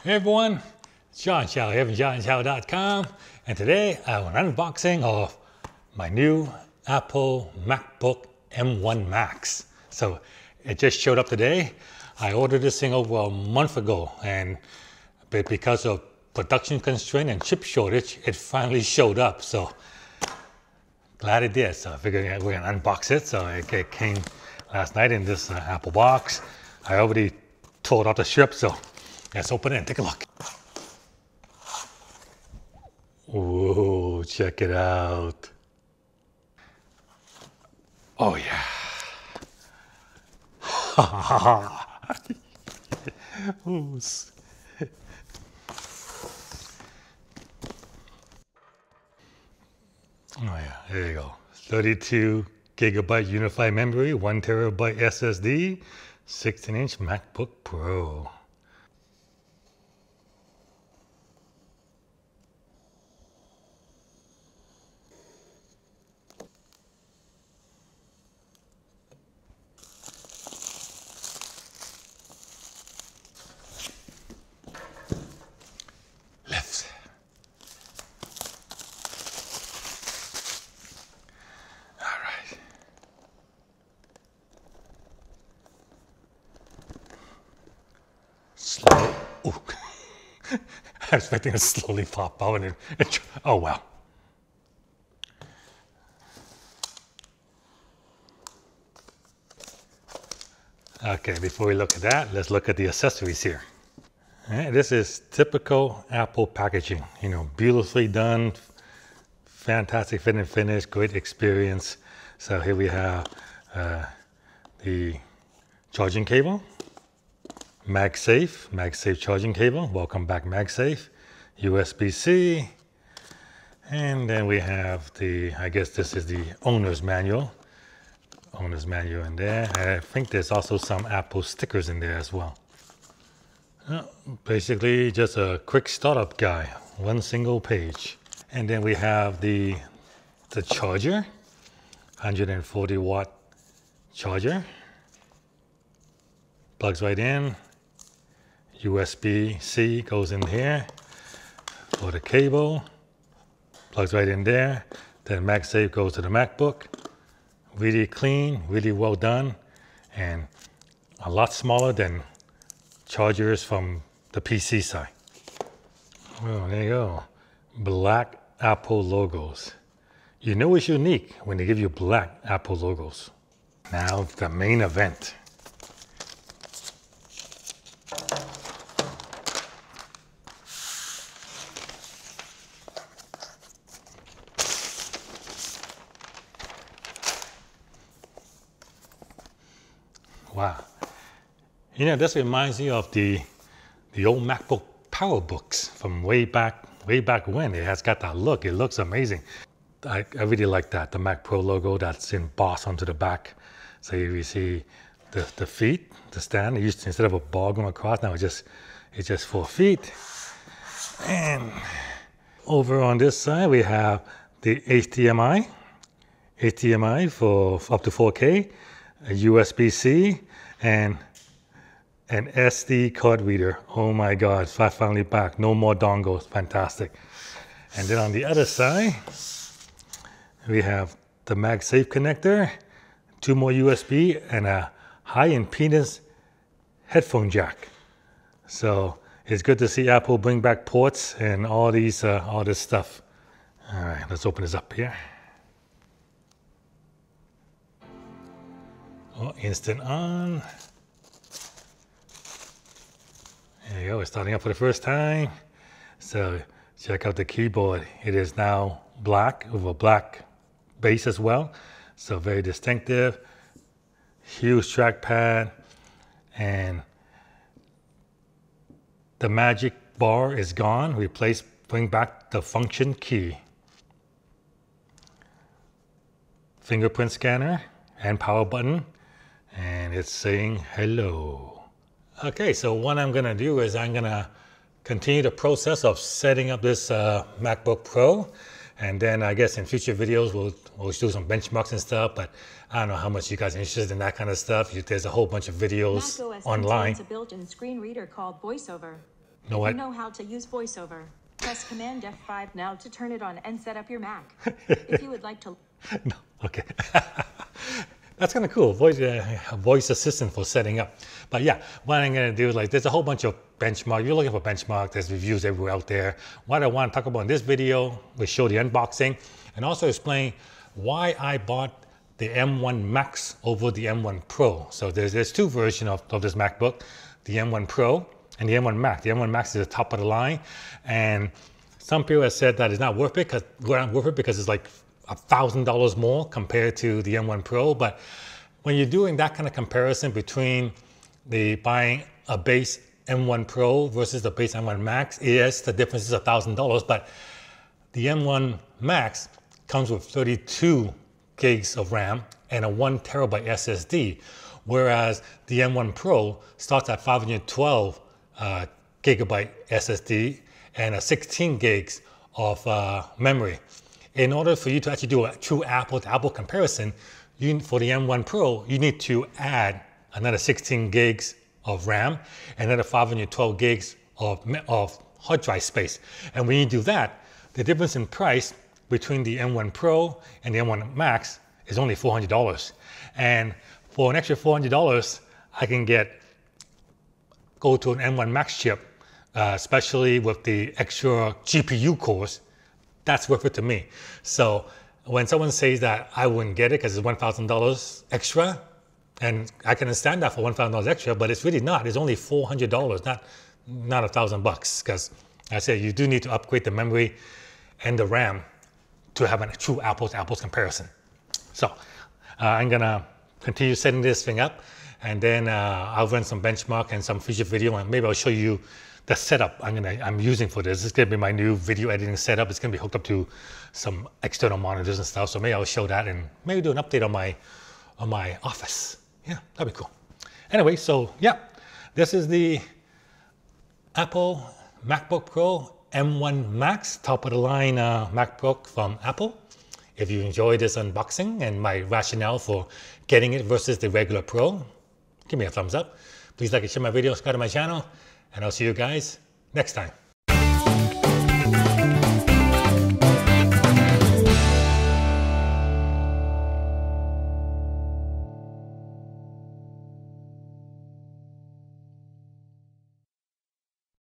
Hey everyone, it's John Chow here from johnchow.com, and today I have an unboxing of my new Apple MacBook M1 Max. So it just showed up today. I ordered this thing over a month ago, but because of production constraint and chip shortage, it finally showed up. So glad it did. So I figured we're gonna unbox it. So it came last night in this Apple box. I already tore out the strip, so let's open it and take a look. Whoa, check it out. Oh yeah. Oh yeah, there you go. 32 gigabyte unified memory, 1 terabyte SSD, 16-inch MacBook Pro. Left. All right. Slow. Ooh. I was expecting to slowly pop out and oh wow. Okay, before we look at that, let's look at the accessories here. All right, this is typical Apple packaging. You know, beautifully done, fantastic fit and finish, great experience. So here we have the charging cable, MagSafe charging cable. Welcome back, MagSafe. USB-C, and then we have I guess this is the owner's manual. Owner's manual in there. And I think there's also some Apple stickers in there as well. Basically just a quick startup guide, one single page. And then we have the charger, 140 watt charger. Plugs right in. USB-C goes in here for the cable. Plugs right in there. Then MagSafe goes to the MacBook. Really clean, really well done, and a lot smaller than chargers from the PC side. Oh, there you go. Black Apple logos. You know it's unique when they give you black Apple logos. Now the main event. Wow. You know, this reminds me of the old MacBook PowerBooks from way back when. It has got that look. It looks amazing. I really like that. The Mac Pro logo that's embossed onto the back. So you see the feet, the stand. Instead of a bar going across, now it's just 4 feet. And over on this side, we have the HDMI for up to 4K. A USB-C, and an SD card reader. Oh my God, finally back. No more dongles, fantastic. And then on the other side, we have the MagSafe connector, 2 more USB, and a high impedance headphone jack. So it's good to see Apple bring back ports and all this stuff. All right, let's open this up here. Oh, instant on. There you go, it's starting up for the first time. So check out the keyboard. It is now black with a black base as well. So very distinctive. Huge trackpad. And the magic bar is gone. Bring back the function key. Fingerprint scanner and power button. And it's saying hello. Okay, so what I'm gonna do is I'm gonna continue the process of setting up this MacBook Pro. And then I guess in future videos, we'll do some benchmarks and stuff, but I don't know how much you guys are interested in that kind of stuff. There's a whole bunch of videos online. It's a built-in screen reader called VoiceOver. know what? You know how to use VoiceOver. Press Command F5 now to turn it on and set up your Mac. If you would like to... No, okay. That's kind of cool, voice assistant for setting up. But yeah, what I'm gonna do is like, there's a whole bunch of benchmark. You're looking for benchmark, there's reviews everywhere out there. What I want to talk about in this video, we show the unboxing and also explain why I bought the M1 Max over the M1 Pro. So there's two versions of this MacBook, the M1 Pro and the M1 Max. The M1 Max is the top of the line. And some people have said that it's not worth it because it's like $1,000 more compared to the M1 Pro. But when you're doing that kind of comparison between the buying a base M1 Pro versus the base M1 Max, yes, the difference is $1,000, but the M1 Max comes with 32 gigs of RAM and a 1 terabyte SSD, whereas the M1 Pro starts at 512 gigabyte SSD and a 16 gigs of memory. In order for you to actually do a true apple-to-apple comparison, for the M1 Pro, you need to add another 16 gigs of RAM and another 512 gigs of hard drive space. And when you do that, the difference in price between the M1 Pro and the M1 Max is only $400. And for an extra $400, I can go to an M1 Max chip, especially with the extra GPU cores. That's worth it to me. So when someone says that I wouldn't get it because it's $1,000 extra, and I can understand that for $1,000 extra, but it's really not. It's only $400, not $1,000. Because I said you do need to upgrade the memory and the RAM to have a true apples-to-apples comparison. So I'm gonna continue setting this thing up, and then I'll run some benchmark and some feature video, and maybe I'll show you the setup I'm using for this. It's gonna be my new video editing setup. It's gonna be hooked up to some external monitors and stuff. So maybe I'll show that and maybe do an update on my office. Yeah, that'd be cool. Anyway, so yeah, this is the Apple MacBook Pro M1 Max, top of the line MacBook from Apple. If you enjoyed this unboxing and my rationale for getting it versus the regular Pro, give me a thumbs up. Please like and share my video, subscribe to my channel, and I'll see you guys next time.